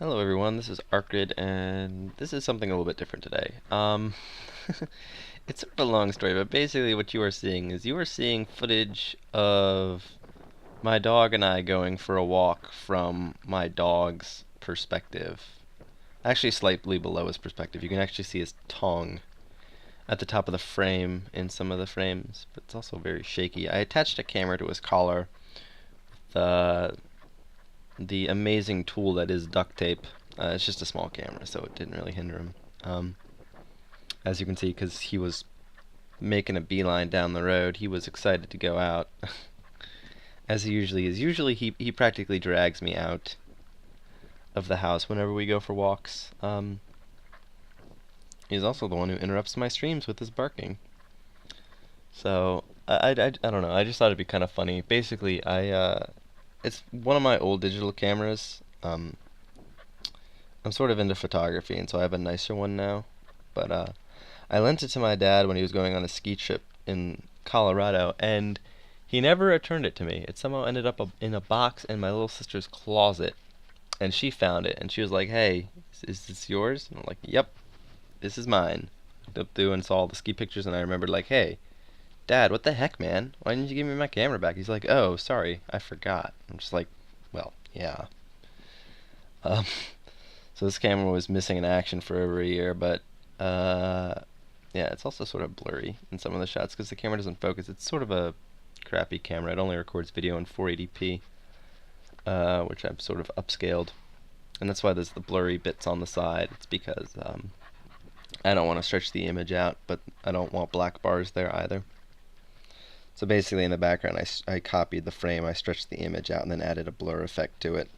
Hello everyone, this is Archrid, and this is something a little bit different today. It's sort of a long story, but basically what you are seeing is you are seeing footage of my dog and I going for a walk from my dog's perspective. Actually slightly below his perspective. You can actually see his tongue at the top of the frame in some of the frames, but it's also very shaky. I attached a camera to his collar with the amazing tool that is duct tape. It's just a small camera, so it didn't really hinder him. As you can see, because he was making a beeline down the road, he was excited to go out, as he usually is. Usually he practically drags me out of the house whenever we go for walks. He's also the one who interrupts my streams with his barking. So, I don't know, I just thought it'd be kind of funny. Basically, it's one of my old digital cameras. I'm sort of into photography, and so I have a nicer one now. But I lent it to my dad when he was going on a ski trip in Colorado, and he never returned it to me. It somehow ended up in a box in my little sister's closet, and she found it, and she was like, "Hey, is this yours?" And I'm like, "Yep, this is mine." Looked up through and saw all the ski pictures, and I remembered like, "Hey, Dad, what the heck, man? Why didn't you give me my camera back?" He's like, "Oh, sorry, I forgot." I'm just like, "Well, yeah." Um, so this camera was missing in action for over a year, but yeah, it's also sort of blurry in some of the shots because the camera doesn't focus. It's sort of a crappy camera. It only records video in 480p, which I've sort of upscaled, and that's why there's the blurry bits on the side. It's because I don't want to stretch the image out, but I don't want black bars there either. So basically in the background I copied the frame, I stretched the image out, and then added a blur effect to it.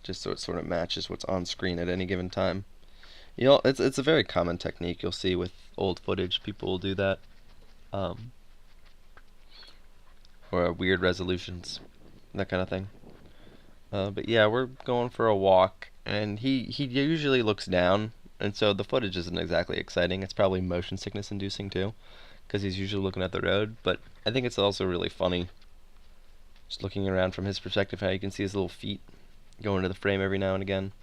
Just so it sort of matches what's on screen at any given time. It's a very common technique you'll see with old footage. People will do that, or weird resolutions, that kind of thing. But yeah, we're going for a walk, and he usually looks down, and so the footage isn't exactly exciting. It's probably motion sickness inducing too, because he's usually looking at the road. But I think it's also really funny, just looking around from his perspective, how you can see his little feet go into the frame every now and again.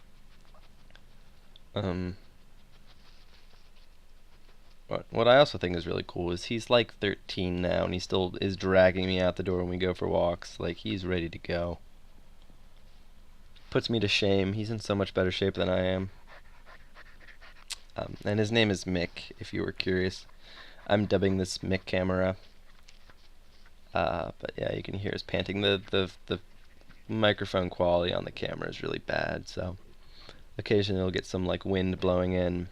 What I also think is really cool is he's like 13 now, and he still is dragging me out the door when we go for walks. Like, he's ready to go. Puts me to shame. He's in so much better shape than I am. And his name is Mick, if you were curious. I'm dubbing this Mickamera. But yeah, you can hear his panting. The microphone quality on the camera is really bad, so occasionally you'll get some like wind blowing in,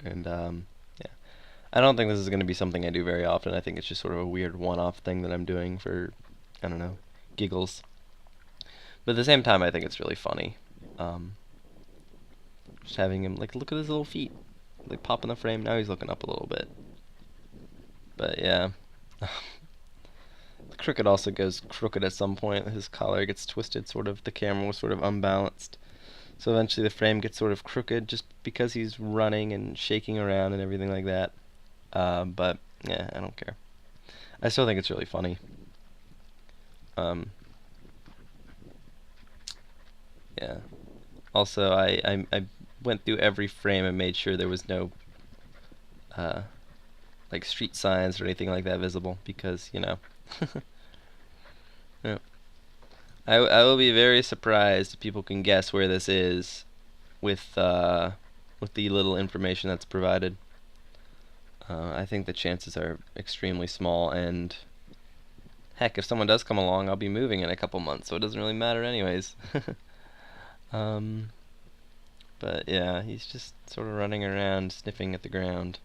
and yeah. I don't think this is going to be something I do very often. I think it's just sort of a weird one-off thing that I'm doing for, I don't know, giggles. But at the same time, I think it's really funny. Just having him, like, look at his little feet. Like, pop in the frame. Now he's looking up a little bit. But yeah. The crooked also goes crooked at some point. His collar gets twisted, sort of. The camera was sort of unbalanced. So eventually the frame gets sort of crooked just because he's running and shaking around and everything like that. But yeah, I don't care. I still think it's really funny. Yeah. Also, I went through every frame and made sure there was no like street signs or anything like that visible, because yeah. I will be very surprised if people can guess where this is with the little information that's provided. I think the chances are extremely small, and heck, if someone does come along, I'll be moving in a couple months, so it doesn't really matter anyways. But yeah, he's just sort of running around, sniffing at the ground.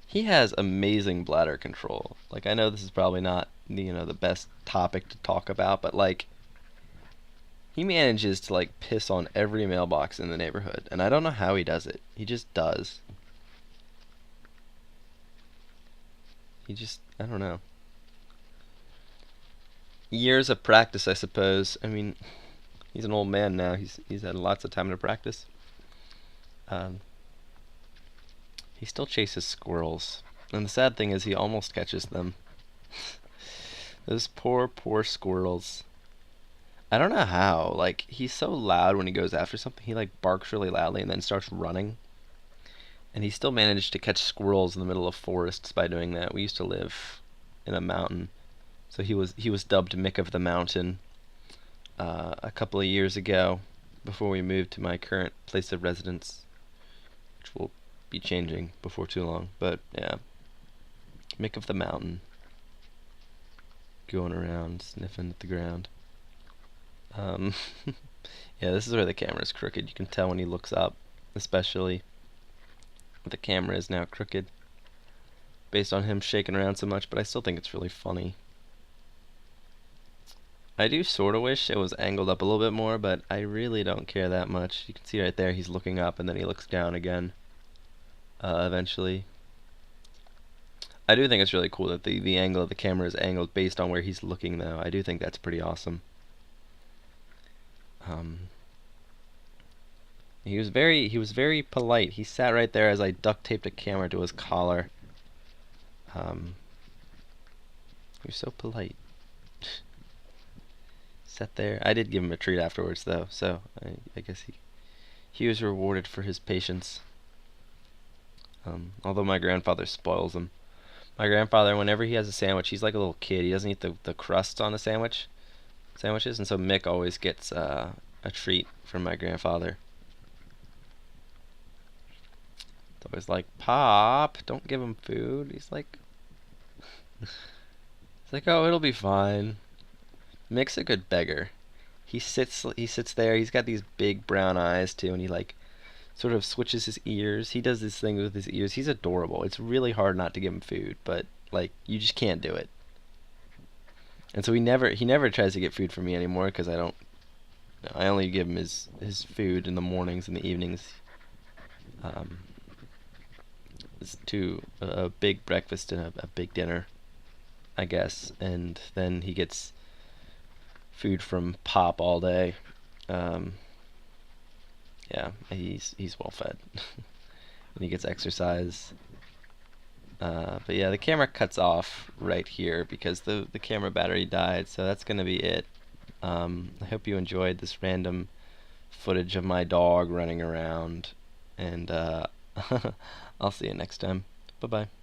He has amazing bladder control. Like, I know this is probably not, the best topic to talk about, but like, he manages to like piss on every mailbox in the neighborhood, and I don't know how he does it. He just does. I don't know. Years of practice, I suppose. I mean, he's an old man now. He's had lots of time to practice. Um, he still chases squirrels, and the sad thing is he almost catches them. Those poor, poor squirrels. I don't know how. Like, he's so loud when he goes after something. He like barks really loudly and then starts running. And he still managed to catch squirrels in the middle of forests by doing that. We used to live in a mountain, so he was dubbed Mick of the Mountain a couple of years ago, before we moved to my current place of residence, which will be changing before too long. But yeah, Mick of the Mountain, going around sniffing at the ground. Um, yeah, this is where the camera's crooked. You can tell when he looks up, especially. The camera is now crooked based on him shaking around so much, but I still think it's really funny. I do sort of wish it was angled up a little bit more, but I really don't care that much. You can see right there he's looking up and then he looks down again eventually. I do think it's really cool that the angle of the camera is angled based on where he's looking, though. I do think that's pretty awesome. He was very polite. He sat right there as I duct taped a camera to his collar. He was so polite. Sat there. I did give him a treat afterwards, though, so I guess he was rewarded for his patience. Although my grandfather spoils him. My grandfather, whenever he has a sandwich, he's like a little kid. He doesn't eat the crust on the sandwiches, and so Mick always gets a treat from my grandfather. It's always like, Pop, don't give him food. He's like, oh, it'll be fine. Mick's a good beggar. He sits there. He's got these big brown eyes too, and he like sort of switches his ears. He does this thing with his ears. He's adorable. It's really hard not to give him food, but like you just can't do it. And so he never tries to get food from me anymore because I don't. I only give him his food in the mornings and the evenings. Um, it's a big breakfast and a big dinner, I guess, and then he gets food from Pop all day. Um, yeah, he's well fed, and he gets exercise. But yeah, the camera cuts off right here because the camera battery died, so that's gonna be it. I hope you enjoyed this random footage of my dog running around, and I'll see you next time. Bye bye.